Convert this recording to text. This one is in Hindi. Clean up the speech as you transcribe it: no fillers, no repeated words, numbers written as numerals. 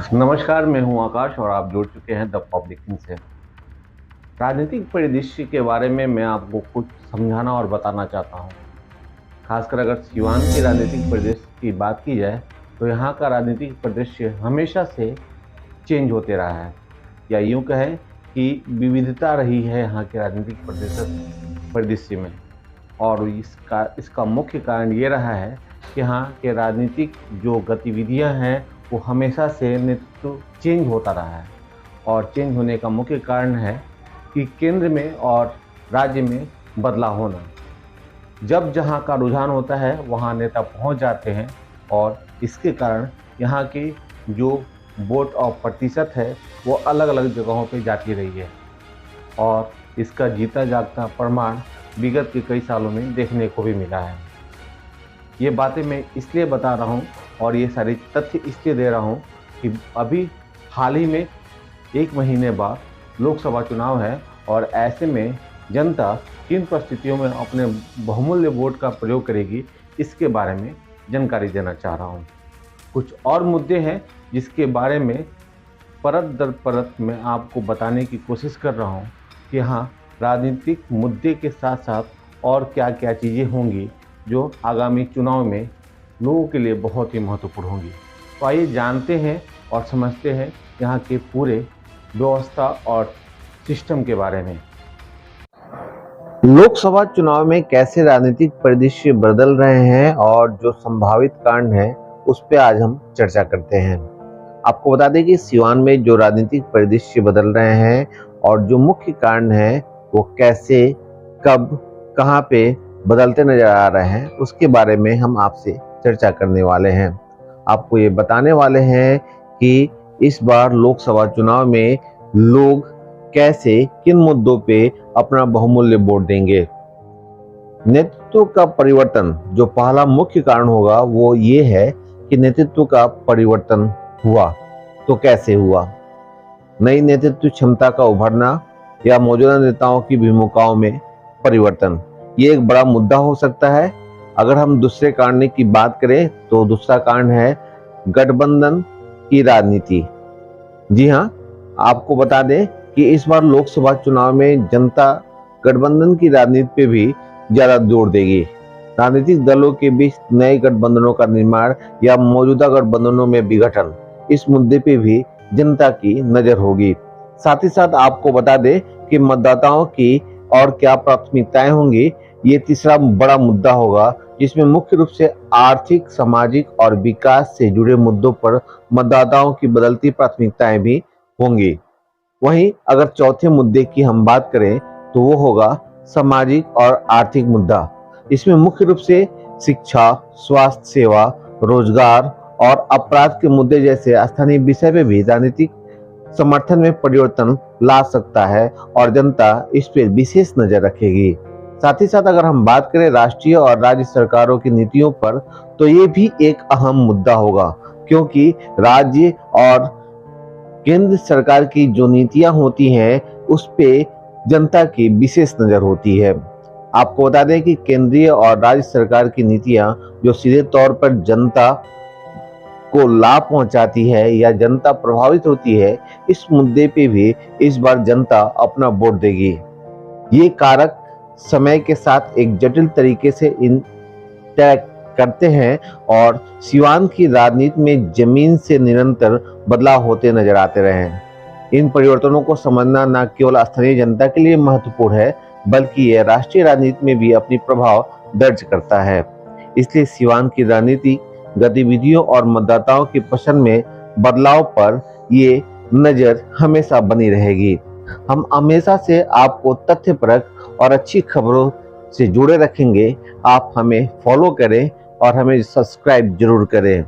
नमस्कार, मैं हूं आकाश और आप जुड़ चुके हैं द पब्लिक थिंक से। राजनीतिक परिदृश्य के बारे में मैं आपको कुछ समझाना और बताना चाहता हूं। खासकर अगर सिवान की राजनीतिक परिदृश्य की बात की जाए तो यहाँ का राजनीतिक परिदृश्य हमेशा से चेंज होते रहा है, या यूँ कहें कि विविधता रही है यहाँ के राजनीतिक परिदृश्य में। और इसका मुख्य कारण ये रहा है कि यहाँ के राजनीतिक जो गतिविधियाँ हैं वो हमेशा से नेतृत्व चेंज होता रहा है। और चेंज होने का मुख्य कारण है कि केंद्र में और राज्य में बदलाव होना। जब जहाँ का रुझान होता है वहाँ नेता पहुँच जाते हैं, और इसके कारण यहाँ की जो वोट और प्रतिशत है वो अलग अलग जगहों पे जाती रही है। और इसका जीता जागता प्रमाण विगत के कई सालों में देखने को भी मिला है। ये बातें मैं इसलिए बता रहा हूँ और ये सारे तथ्य इसलिए दे रहा हूँ कि अभी हाल ही में 1 महीने बाद लोकसभा चुनाव है, और ऐसे में जनता किन परिस्थितियों में अपने बहुमूल्य वोट का प्रयोग करेगी, इसके बारे में जानकारी देना चाह रहा हूँ। कुछ और मुद्दे हैं जिसके बारे में परत दर परत मैं आपको बताने की कोशिश कर रहा हूँ कि हाँ, राजनीतिक मुद्दे के साथ साथ और क्या क्या चीज़ें होंगी जो आगामी चुनाव में लोगों के लिए बहुत ही महत्वपूर्ण होंगी। तो आइए जानते हैं और समझते हैं यहाँ के पूरे व्यवस्था और सिस्टम के बारे में। लोकसभा चुनाव में कैसे राजनीतिक परिदृश्य बदल रहे हैं और जो संभावित कारण है उस पर आज हम चर्चा करते हैं। आपको बता दें कि सिवान में जो राजनीतिक परिदृश्य बदल रहे हैं और जो मुख्य कारण है वो कैसे, कब, कहां पे बदलते नजर आ रहे हैं, उसके बारे में हम आपसे चर्चा करने वाले हैं। आपको ये बताने वाले हैं कि इस बार लोकसभा चुनाव में लोग कैसे, किन मुद्दों पे अपना बहुमूल्य वोट देंगे। नेतृत्व का परिवर्तन जो पहला मुख्य कारण होगा वो ये है कि नेतृत्व का परिवर्तन हुआ तो कैसे हुआ। नई नेतृत्व क्षमता का उभरना या मौजूदा नेताओं की भूमिकाओं में परिवर्तन, ये एक बड़ा मुद्दा हो सकता है। अगर हम दूसरे कारण की बात करें तो दूसरा कारण है गठबंधन की राजनीति। जी हाँ, आपको बता दें कि इस बार लोकसभा चुनाव में जनता गठबंधन की राजनीति पे भी ज्यादा जोर देगी। राजनीतिक दलों के बीच नए गठबंधनों का निर्माण या मौजूदा गठबंधनों में विघटन, इस मुद्दे पे भी जनता की नजर होगी। साथ ही साथ आपको बता दें कि मतदाताओं की और क्या प्राथमिकताएं होंगी, ये तीसरा बड़ा मुद्दा होगा, जिसमें मुख्य रूप से आर्थिक, सामाजिक और विकास से जुड़े मुद्दों पर मतदाताओं की बदलती प्राथमिकताएं भी होंगी। वहीं अगर चौथे मुद्दे की हम बात करें तो वो होगा सामाजिक और आर्थिक मुद्दा। इसमें मुख्य रूप से शिक्षा, स्वास्थ्य सेवा, रोजगार और अपराध के मुद्दे जैसे स्थानीय विषय पे भी राजनीतिक समर्थन में परिवर्तन ला सकता है और जनता इस पे विशेष नजर रखेगी। साथ ही साथ अगर हम बात करें राष्ट्रीय और राज्य सरकारों की नीतियों पर तो ये भी एक अहम मुद्दा होगा, क्योंकि राज्य और केंद्र सरकार की जो नीतियां होती हैं उस पे जनता की विशेष नजर होती है। आपको बता दें कि केंद्रीय और राज्य सरकार की नीतियां जो सीधे तौर पर जनता को लाभ पहुंचाती है या जनता प्रभावित होती है, इस मुद्दे पे भी इस बार जनता अपना वोट देगी। ये कारक समय के साथ एक जटिल तरीके से तय करते हैं और सिवान की राजनीति में जमीन से निरंतर बदलाव होते नजर आते रहे हैं। इन परिवर्तनों को समझना न केवल स्थानीय जनता के लिए महत्वपूर्ण है, बल्कि यह राष्ट्रीय राजनीति में भी अपनी प्रभाव दर्ज करता है। इसलिए सिवान की राजनीति गतिविधियों और मतदाताओं की पसंद में बदलाव पर ये नजर हमेशा बनी रहेगी। हम हमेशा से आपको तथ्यपरक और अच्छी खबरों से जुड़े रखेंगे। आप हमें फॉलो करें और हमें सब्सक्राइब जरूर करें।